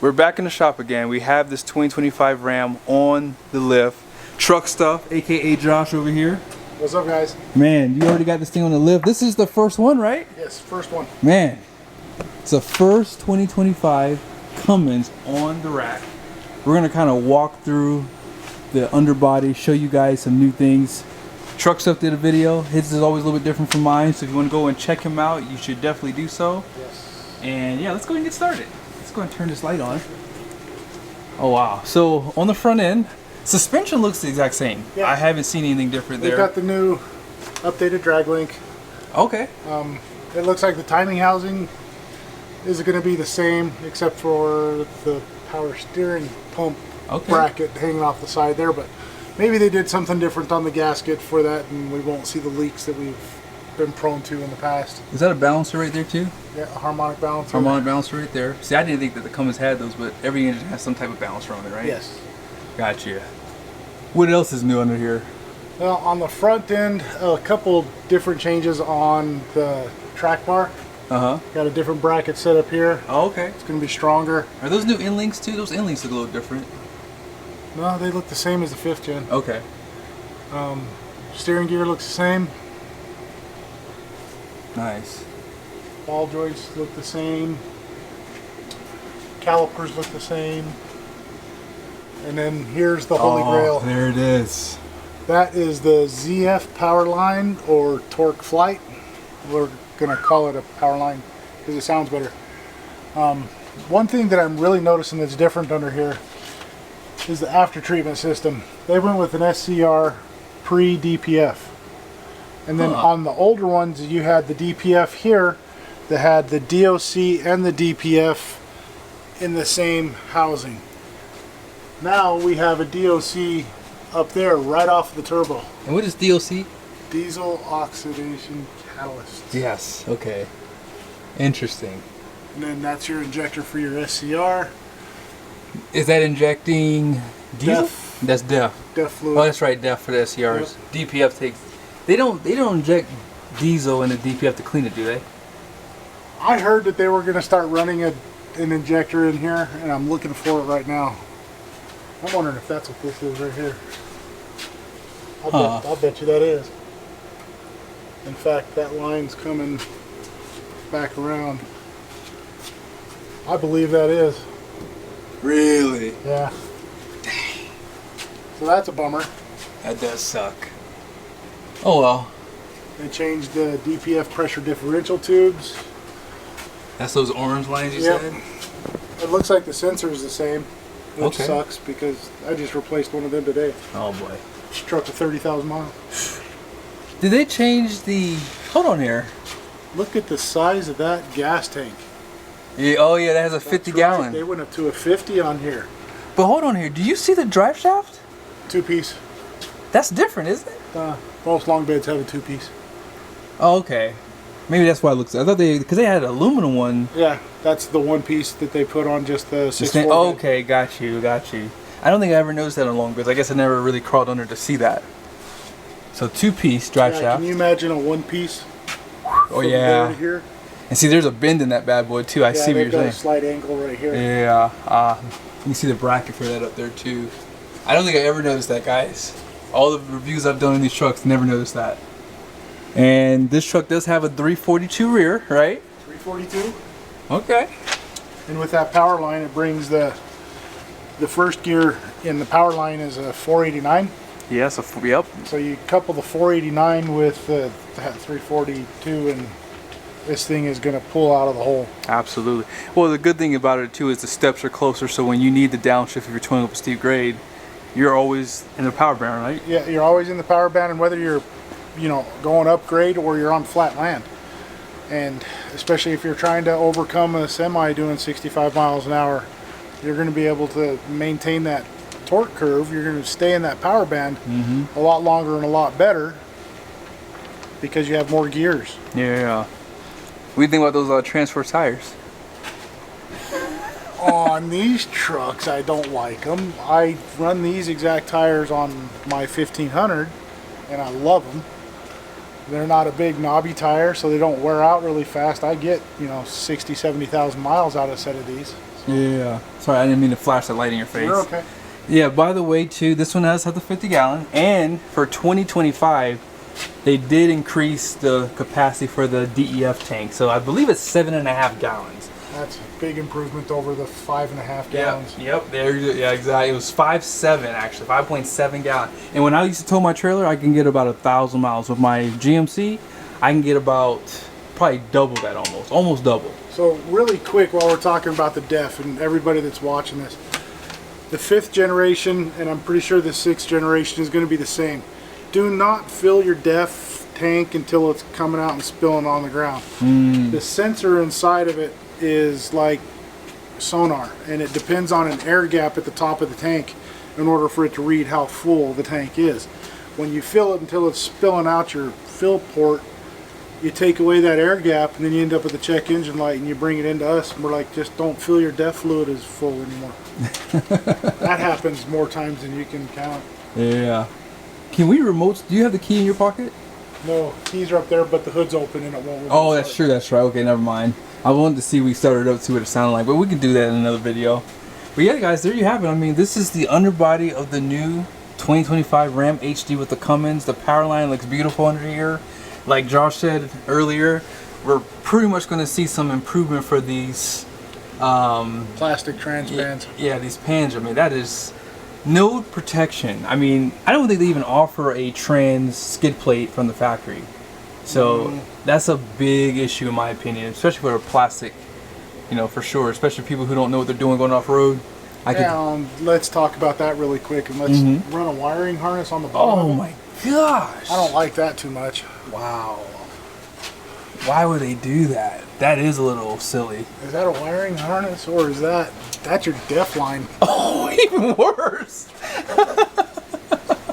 We're back in the shop again. We have this 2025 Ram on the lift. Truck Stuff, aka Josh over here. What's up, guys? Man, you already got this thing on the lift. This is the first one, right? Yes, first one. Man, it's the first 2025 Cummins on the rack. We're gonna kind of walk through the underbody, show you guys some new things. Truck Stuff did a video. His is always a little bit different from mine, so if you want to go and check him out, you should definitely do so. Yes. And yeah, let's go and get started. Let's go and turn this light on. Oh wow! So on the front end, suspension looks the exact same. Yeah. I haven't seen anything different there. They've got the new updated drag link. Okay. It looks like the timing housing is going to be the same, except for the power steering pump bracket hanging off the side there. But maybe they did something different on the gasket for that, and we won't see the leaks that we've been prone to in the past. Is that a balancer right there too? Yeah, a harmonic balancer. Harmonic balancer right there. See, I didn't think that the Cummins had those, but every engine has some type of balancer on it, right? Yes. Gotcha. What else is new under here? Well, on the front end, a couple different changes on the track bar. Got a different bracket set up here. Oh, okay. It's going to be stronger. Are those new end links too? Those end links look a little different. No, they look the same as the 5th gen. Okay. Steering gear looks the same. Nice. Ball joints look the same. Calipers look the same. And then here's the holy grail. There it is. That is the ZF power line, or torque flight. We're going to call it a power line because it sounds better. One thing that I'm really noticing that's different under here is the after treatment system. They went with an SCR pre-DPF. And then on the older ones, you had the DPF here that had the DOC and the DPF in the same housing. Now we have a DOC up there right off the turbo. And what is DOC? Diesel oxidation catalyst. Yes, okay. Interesting. And then that's your injector for your SCR. Is that injecting diesel? DEF. That's DEF. DEF fluid. Oh, that's right, DEF for the SCRs. Yep. DPF takes... They don't inject diesel in the DPF to clean it, do they? I heard that they were going to start running an injector in here, and I'm looking for it right now. I'm wondering if that's what this is right here. I'll bet you that is. In fact, that line's coming back around. I believe that is. Really? Yeah. Dang. So that's a bummer. That does suck. Oh well. They changed the DPF pressure differential tubes. That's those orange lines you said? It looks like the sensor is the same, which sucks because I just replaced one of them today. Oh boy. This truck with 30,000 miles. Did they change the... Hold on here. Look at the size of that gas tank. Yeah, oh yeah, that has a 50 gallon. Right. They went up to a 50 on here. But hold on here. Do you see the drive shaft? 2-piece. That's different, isn't it? Most long beds have a 2-piece. Oh, okay. Maybe that's why it looks... I thought they... Because they had an aluminum one. Yeah, that's the 1-piece that they put on just the 6.4 Oh, okay, got you. I don't think I ever noticed that on long beds. I guess I never really crawled under to see that. So 2-piece drive shaft. Can you imagine a 1-piece? Oh yeah. There to here? And see, there's a bend in that bad boy too. I see what you're saying. A slight angle right here. Yeah. You can see the bracket for that up there too. I don't think I ever noticed that, guys. All the reviews I've done on these trucks, never noticed that. And this truck does have a 342 rear, right? 342. Okay. And with that power line, it brings the first gear in the power line is a 489. Yes, yep. So you couple the 489 with that 342, and this thing is going to pull out of the hole. Absolutely. Well, the good thing about it too is the steps are closer, so when you need the downshift if you're towing up a steep grade, you're always in the power band, right? Yeah, you're always in the power band, and whether you're, going up grade or you're on flat land. And especially if you're trying to overcome a semi doing 65 miles an hour, you're going to be able to maintain that torque curve. You're going to stay in that power band a lot longer and a lot better because you have more gears. Yeah. What do you think about those transfer tires? On these trucks, I don't like them. I run these exact tires on my 1500 and I love them. They're not a big knobby tire, so they don't wear out really fast. I get, 60, 70,000 miles out of a set of these. Yeah. Sorry, I didn't mean to flash the light in your face. You're okay. Yeah, by the way, too, this one does have the 50 gallon. And for 2025, they did increase the capacity for the DEF tank. So I believe it's 7.5 gallons. That's a big improvement over the 5.5 gallons. Yep. There. Yeah, exactly. It was 5.7 actually, 5.7 gallon. And when I used to tow my trailer, I can get about 1,000 miles. With my GMC, I can get about probably double that, almost double. So really quick, while we're talking about the DEF and everybody that's watching this, the 5th generation, and I'm pretty sure the 6th generation is going to be the same. Do not fill your DEF tank until it's coming out and spilling on the ground. The sensor inside of it is like sonar, and it depends on an air gap at the top of the tank in order for it to read how full the tank is. When you fill it until it's spilling out your fill port, you take away that air gap, and then you end up with a check engine light, and you bring it into us, and we're like, just don't fill your DEF fluid as full anymore. That happens more times than you can count. Yeah. Can we remote? Do you have the key in your pocket? No, keys are up there, but the hood's open and it won't remote. Oh, that's true. That's right. Okay, never mind. I wanted to see we started up, see what it sounded like, but we can do that in another video. But yeah, guys, there you have it. I mean, this is the underbody of the new 2025 Ram HD with the Cummins. The power line looks beautiful under here. Like Josh said earlier, we're pretty much going to see some improvement for these plastic trans pans. Yeah, these pans. I mean, that is no protection. I mean, I don't think they even offer a trans skid plate from the factory. So that's a big issue in my opinion, especially for a plastic, for sure. Especially people who don't know what they're doing going off road. Let's talk about that really quick, and let's run a wiring harness on the bottom. Oh my gosh! I don't like that too much. Wow. Why would they do that? That is a little silly. Is that a wiring harness, or is that's your DEF line? Oh, even worse.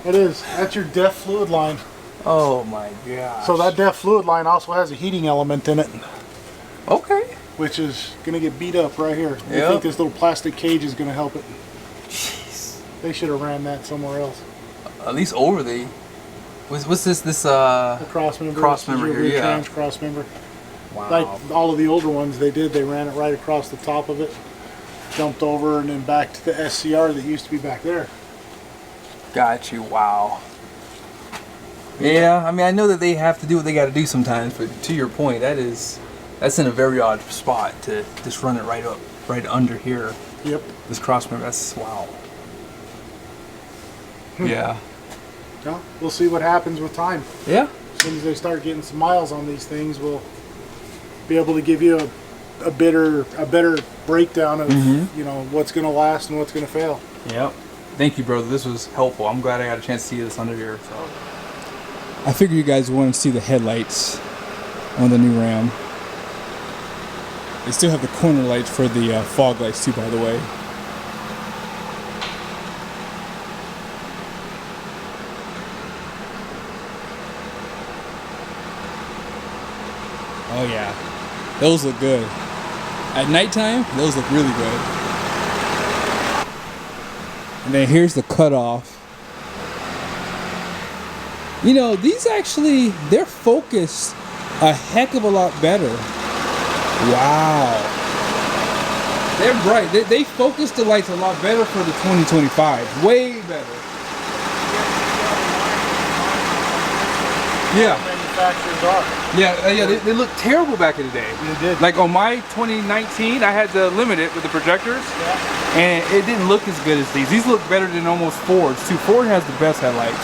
It is. That's your DEF fluid line. Oh my gosh. So that DEF fluid line also has a heating element in it. Okay. Which is going to get beat up right here. I think this little plastic cage is going to help it. Jeez. They should have ran that somewhere else. At least over the... What's this? The cross member. Cross member here, yeah. Trans cross member. Wow. Like all of the older ones, they ran it right across the top of it, jumped over, and then back to the SCR that used to be back there. Got you. Wow. Yeah, I mean, I know that they have to do what they got to do sometimes, but to your point, that's in a very odd spot to just run it right under here. Yep. This cross member, that's wow. Yeah. Well, we'll see what happens with time. Yeah. As soon as they start getting some miles on these things, we'll be able to give you a better breakdown of what's going to last and what's going to fail. Yep. Thank you, brother. This was helpful. I'm glad I got a chance to see this under here. So. I figure you guys want to see the headlights on the new Ram. They still have the corner lights for the fog lights too, by the way. Oh yeah, those look good. At nighttime, those look really good. And then here's the cutoff. These actually, they're focused a heck of a lot better. Wow. They're bright. They focus the lights a lot better for the 2025. Way better. Yeah. Manufacturers are. Yeah, they look terrible back in the day. They did. Like on my 2019, I had the limited with the projectors, and it didn't look as good as these. These look better than almost Ford's too. Ford has the best headlights.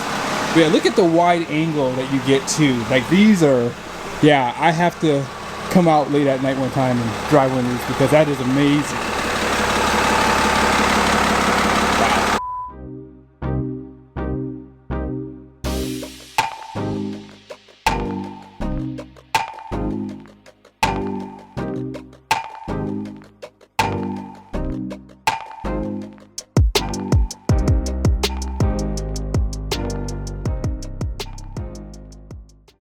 But yeah, look at the wide angle that you get too. Like these are, I have to come out late at night one time and drive one of these because that is amazing.